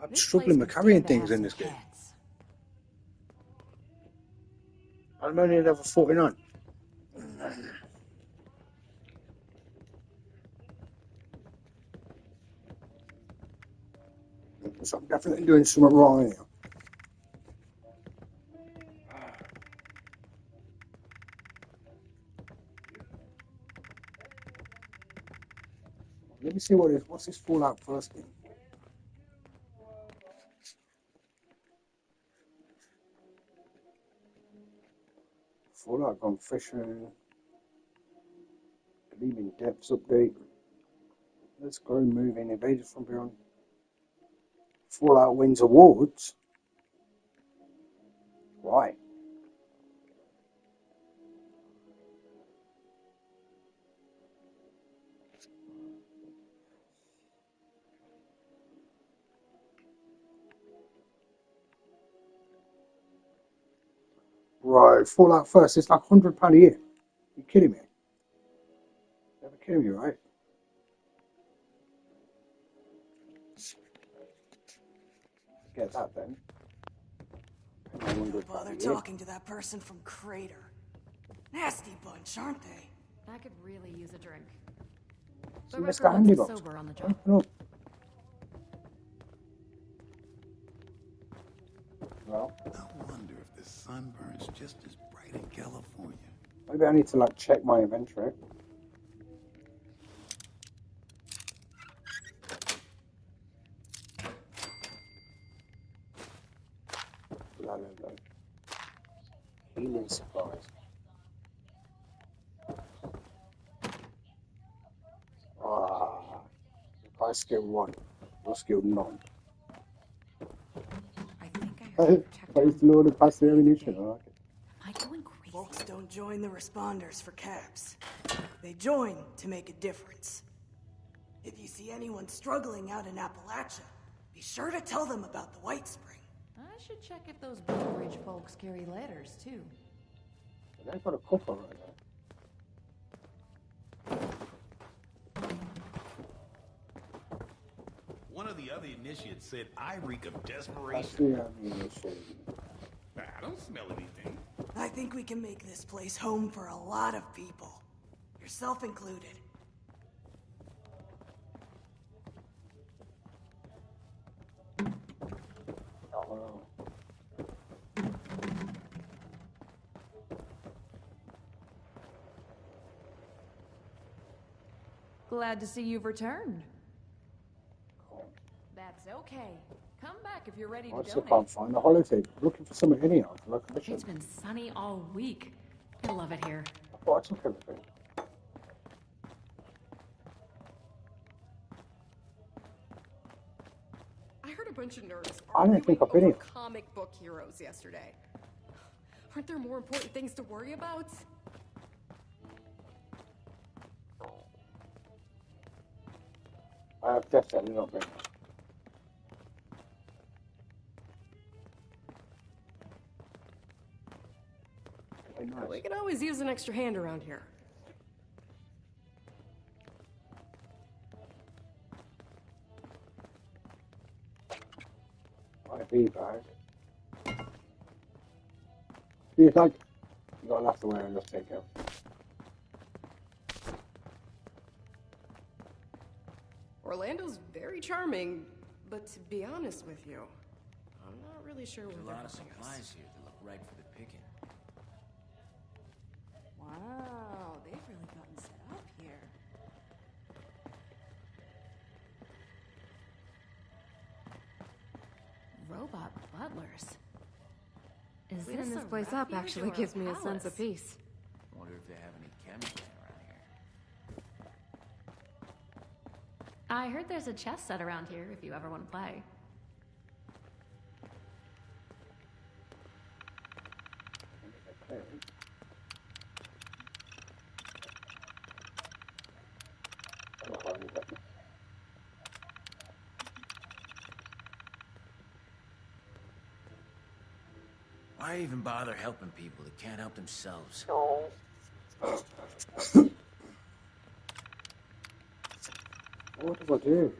I'm This struggling place with can carrying stand to things have in some this game. pets. I'm only at level 49. So I'm definitely doing something wrong here. Let me see what's this Fallout first thing? Fallout gone fishing. Gleaming Depths update. Let's go moving. Invaders from beyond. Fallout wins awards. Why? Right, Fallout first. It's like £100 a year. You kidding me? Never kidding me, right? Get that then. Don't bother talking to that person from Crater. Nasty bunch, aren't they? I could really use a drink. So The let's Wrecker go handy wants box. us sober on the job. No. Well, I wonder if the sun burns just as bright in California. maybe I need to like check my inventory. Healing supplies. I skill 1. Or skill 9. I used to know the passive ammunition. I like it. Am I going crazy? Folks don't join the responders for caps. They join to make a difference. If you see anyone struggling out in Appalachia, be sure to tell them about the White Spring. I should check if those Blue Ridge folks carry letters, too. They've got a couple right there. One of the other initiates said I reek of desperation. Passive ammunition. I don't smell anything. I think we can make this place home for a lot of people. Yourself included. Glad to see you've returned. That's okay. Come back if you're ready to I still donate. can't find the holotape. I'm looking for something anyhow. Like a mission. It's been sunny all week. I love it here. I thought I took everything. I heard a bunch of nerds I don't arguing think I've been over here. comic book heroes yesterday. Aren't there more important things to worry about? I have definitely not been. Nice. We could always use an extra hand around here. IV bag. Do you think? You gotta laugh away and just take it. Orlando's very charming, but to be honest with you, I'm not really really sure There's what a they're lot of helping us. supplies here that look right for the picking. Wow, they've really gotten set up here. Robot butlers. Cleaning this place up actually gives me a sense of peace. Wonder if they have any chemicals around here. I heard there's a chess set around here if you ever want to play. Why even bother helping people that can't help themselves? What do I do?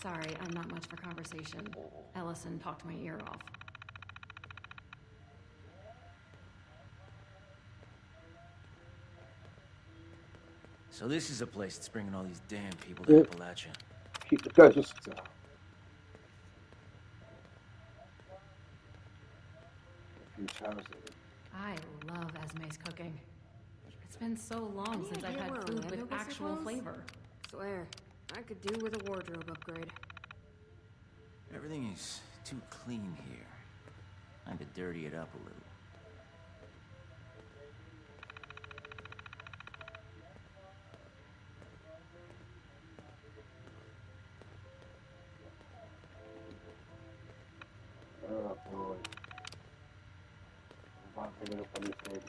Sorry, I'm not much for conversation. Ellison talked my ear off. So this is a place that's bringing all these damn people to Appalachia. Keep the ghosts out. I love Esme's cooking. It's been so long since I've had food with actual flavor. Swear, I could do with a wardrobe upgrade. Everything is too clean here. Time to dirty it up a little. Oh boy. I'm not picking up anything.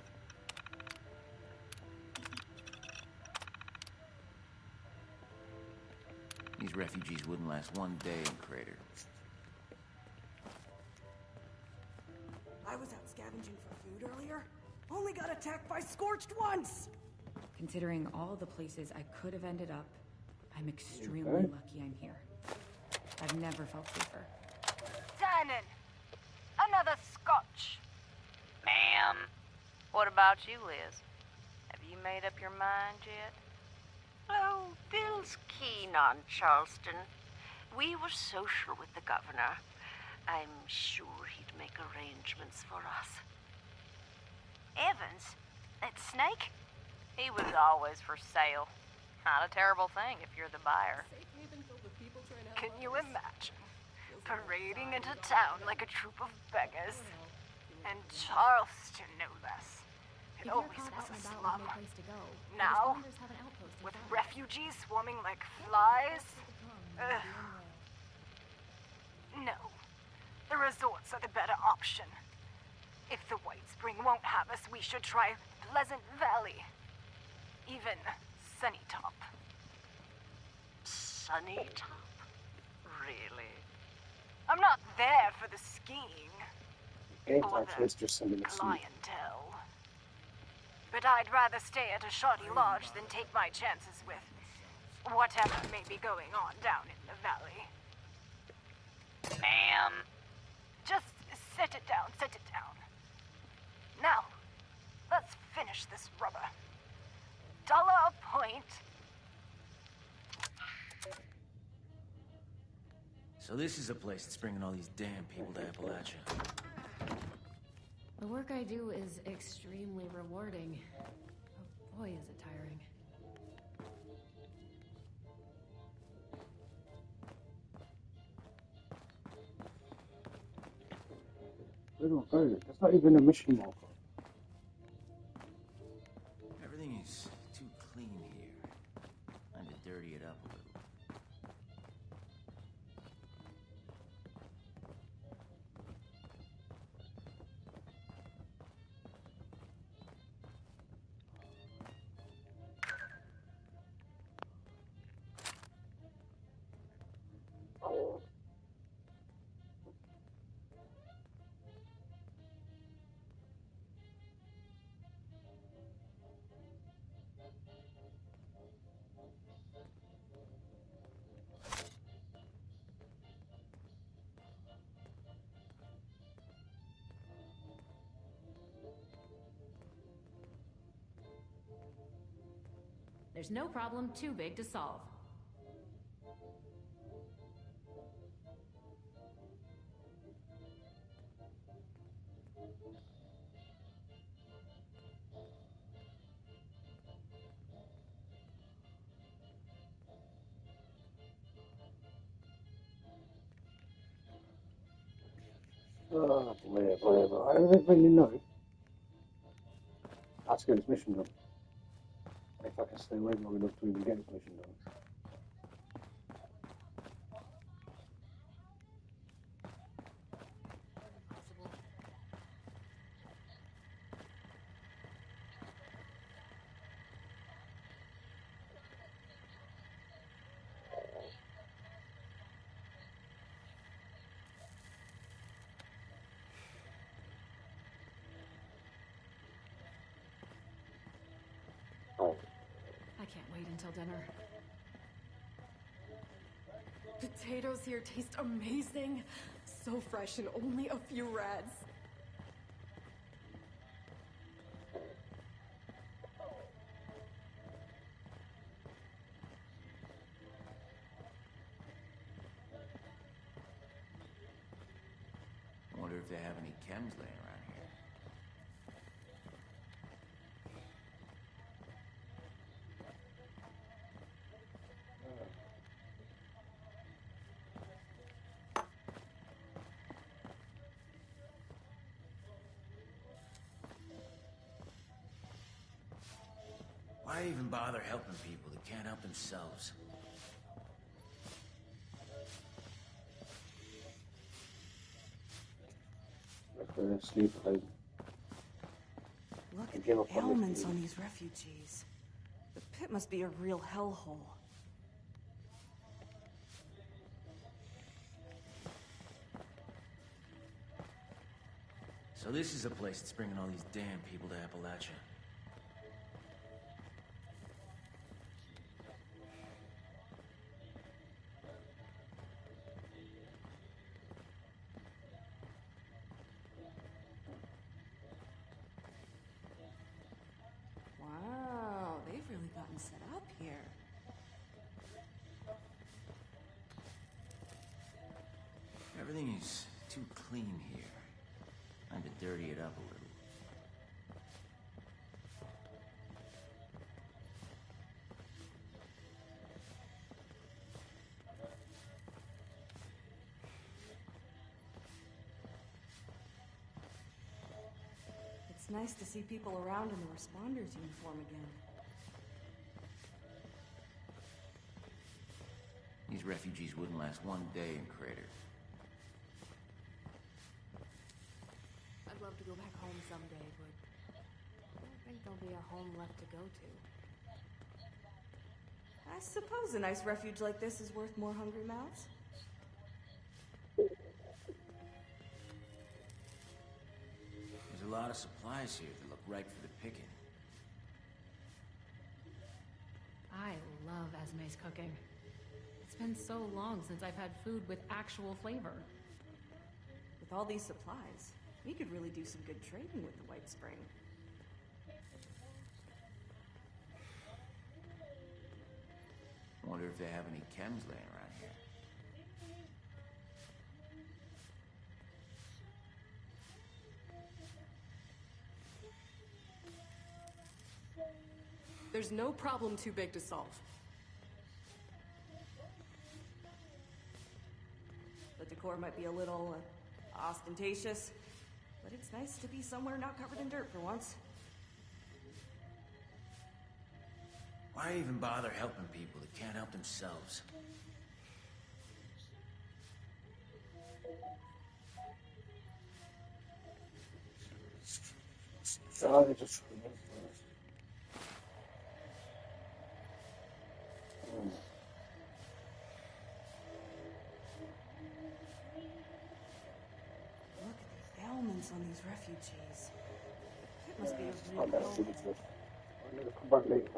These refugees wouldn't last one day in Crater. I was out scavenging for food earlier. Only got attacked by Scorched once! Considering all the places I could have ended up, I'm extremely lucky I'm here. I've never felt safer. Tannen! Another scotch! Ma'am. What about you, Liz? Have you made up your mind yet? Oh, Bill's keen on Charleston. We were social with the governor. I'm sure he'd make arrangements for us. Evans? That snake? He was always for sale. Not a terrible thing if you're the buyer. Can you imagine? Parading into town like a troop of beggars. And Charleston, no less. It always was a slum. Now, with refugees swarming like flies? No. The resorts are the better option. If the White Spring won't have us, we should try Pleasant Valley. Even Sunnytop. Sunnytop? Really? I'm not there for the skiing. Game Or time is just something to see. clientele. But I'd rather stay at a shoddy lodge than take my chances with whatever may be going on down in the valley. Ma'am. Just set it down, set it down. Now, let's finish this rubber. $1 a point. So this is a place that's bringing all these damn people to Appalachia. The work I do is extremely rewarding. Oh boy, is it tiring. Where do I go? There's not even a mission marker. Everything is too clean here. Time to dirty it up a little. There's no problem too big to solve. Oh, whatever. I don't really know. Let's get this mission done. If I can stay awake long enough to even get this mission done. I can't wait until dinner. Potatoes here taste amazing. So fresh and only a few rads. I wonder if they have any chems laying around here. Why even bother helping people that can't help themselves? Sleep home. Look at the ailments on these refugees. The pit must be a real hellhole. So this is a place that's bringing all these damn people to Appalachia. Wow, they've really gotten set up here. Everything is too clean here. Time to dirty it up a little. It's nice to see people around in the responders uniform again. These refugees wouldn't last one day in Crater. I'd love to go back home someday, but I don't think there'll be a home left to go to. I suppose a nice refuge like this is worth more hungry mouths. There's a lot of supplies here that look ripe for the picking. I love Esme's cooking. It's been so long since I've had food with actual flavor. With all these supplies, we could really do some good trading with the White Spring. Wonder if they have any chems laying around here. There's no problem too big to solve. The decor might be a little ostentatious, but it's nice to be somewhere not covered in dirt for once. Why even bother helping people that can't help themselves? Look at the ailments on these refugees. It must be a real hellhole. I'm gonna come back later.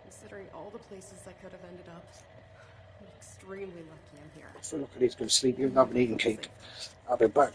Considering all the places I could have ended up, I'm extremely lucky I'm here. So look at these, go to sleep. You haven't eaten cake. I'll be back.